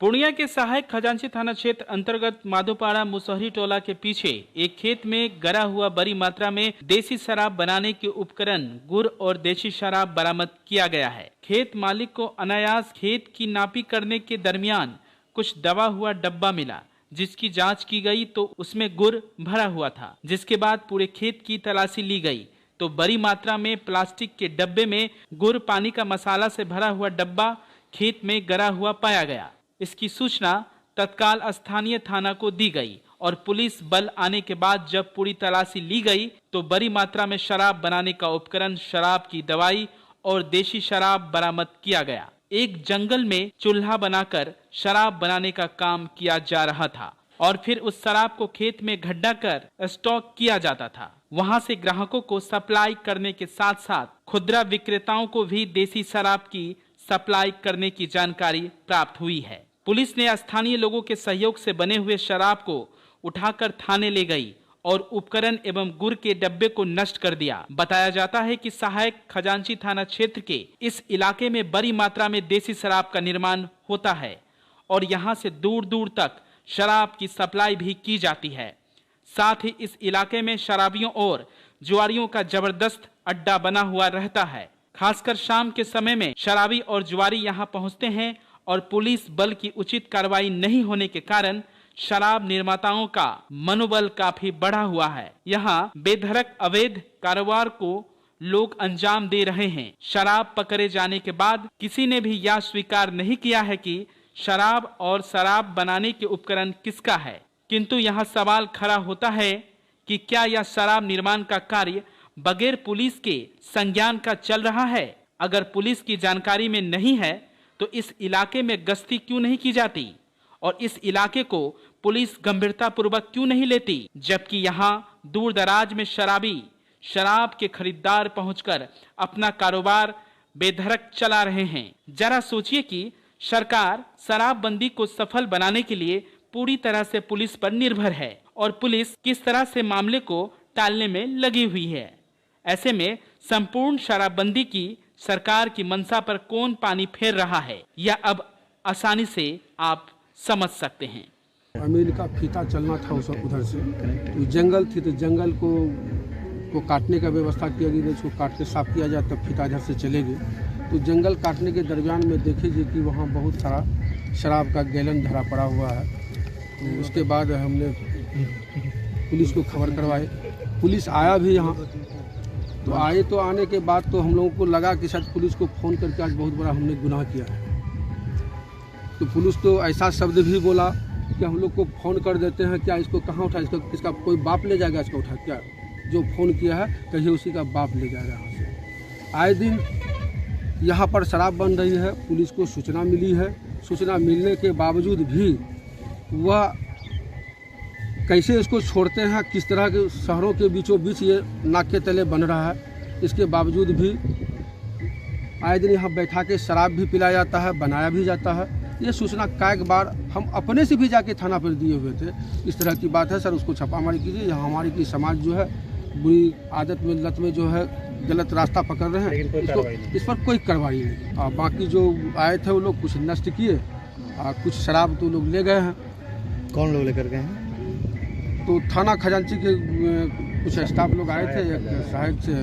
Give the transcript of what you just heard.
पूर्णिया के सहायक खजांची थाना क्षेत्र अंतर्गत माधोपाड़ा मुसहरी टोला के पीछे एक खेत में गरा हुआ बड़ी मात्रा में देसी शराब बनाने के उपकरण गुड़ और देसी शराब बरामद किया गया है। खेत मालिक को अनायास खेत की नापी करने के दरमियान कुछ दबा हुआ डब्बा मिला, जिसकी जांच की गई तो उसमें गुड़ भरा हुआ था। जिसके बाद पूरे खेत की तलाशी ली गई तो बड़ी मात्रा में प्लास्टिक के डब्बे में गुड़ पानी का मसाला से भरा हुआ डब्बा खेत में गरा हुआ पाया गया। इसकी सूचना तत्काल स्थानीय थाना को दी गई और पुलिस बल आने के बाद जब पूरी तलाशी ली गई तो बड़ी मात्रा में शराब बनाने का उपकरण, शराब की दवाई और देसी शराब बरामद किया गया। एक जंगल में चूल्हा बनाकर शराब बनाने का काम किया जा रहा था और फिर उस शराब को खेत में गड्ढा कर स्टॉक किया जाता था। वहां से ग्राहकों को सप्लाई करने के साथ साथ खुदरा विक्रेताओं को भी देसी शराब की सप्लाई करने की जानकारी प्राप्त हुई है। पुलिस ने स्थानीय लोगों के सहयोग से बने हुए शराब को उठाकर थाने ले गई और उपकरण एवं गुड़ के डब्बे को नष्ट कर दिया। बताया जाता है कि सहायक खजांची थाना क्षेत्र के इस इलाके में बड़ी मात्रा में देसी शराब का निर्माण होता है और यहां से दूर दूर तक शराब की सप्लाई भी की जाती है। साथ ही इस इलाके में शराबियों और जुआरियों का जबरदस्त अड्डा बना हुआ रहता है। खासकर शाम के समय में शराबी और जुआरी यहां पहुंचते हैं और पुलिस बल की उचित कार्रवाई नहीं होने के कारण शराब निर्माताओं का मनोबल काफी बढ़ा हुआ है। यहां बेधड़क अवैध कारोबार को लोग अंजाम दे रहे हैं। शराब पकड़े जाने के बाद किसी ने भी यह स्वीकार नहीं किया है कि शराब और शराब बनाने के उपकरण किसका है, किंतु यहां सवाल खड़ा होता है कि क्या यह शराब निर्माण का कार्य बगैर पुलिस के संज्ञान का चल रहा है। अगर पुलिस की जानकारी में नहीं है तो इस इलाके में गश्ती क्यों नहीं की जाती और इस इलाके को पुलिस गंभीरता पूर्वक क्यों नहीं लेती, जबकि यहाँ दूर दराज में शराबी शराब के खरीदार पहुंचकर अपना कारोबार बेधड़क चला रहे हैं। जरा सोचिए कि सरकार शराबबंदी को सफल बनाने के लिए पूरी तरह से पुलिस पर निर्भर है और पुलिस किस तरह से मामले को टालने में लगी हुई है। ऐसे में संपूर्ण शराबबंदी की सरकार की मंशा पर कौन पानी फेर रहा है, यह अब आसानी से आप समझ सकते हैं। अमीर का फीता चलना था उधर से, तो जंगल थी तो जंगल को काटने का व्यवस्था किया गया, उसको काट के साफ किया जाए तब फीता इधर से चलेगी। तो जंगल काटने के दरमियान में देखिए कि वहाँ बहुत सारा शराब का गैलन धरा पड़ा हुआ है। तो उसके बाद हमने पुलिस को खबर करवाई, पुलिस आया भी यहाँ। तो आए तो आने के बाद तो हम लोगों को लगा कि शायद पुलिस को फ़ोन करके आज बहुत बड़ा हमने गुनाह किया है। तो पुलिस तो ऐसा शब्द भी बोला कि हम लोग को फ़ोन कर देते हैं, क्या इसको कहाँ उठा, इसका कोई बाप ले जाएगा, इसको उठा क्या जो फ़ोन किया है कहीं उसी का बाप ले जाएगा यहाँ से। आए दिन यहाँ पर शराब बन रही है, पुलिस को सूचना मिली है। सूचना मिलने के बावजूद भी वह कैसे इसको छोड़ते हैं, किस तरह के शहरों के बीचों बीच ये नाक के तले बन रहा है, इसके बावजूद भी आए दिन यहाँ बैठा के शराब भी पिलाया जाता है, बनाया भी जाता है। ये सूचना कई बार हम अपने से भी जाके थाना पर दिए हुए थे। इस तरह की बात है सर, उसको छापामारी कीजिए। यहाँ हमारी की समाज जो है बुरी आदत में, लत में जो है गलत रास्ता पकड़ रहे हैं, इसको इस पर कोई कार्रवाई नहीं। और बाकी जो आए थे वो लोग कुछ नष्ट किए और कुछ शराब तो लोग ले गए हैं। कौन लोग लेकर गए हैं? तो थाना खजांची के कुछ स्टाफ लोग आए थे, एक सहायक से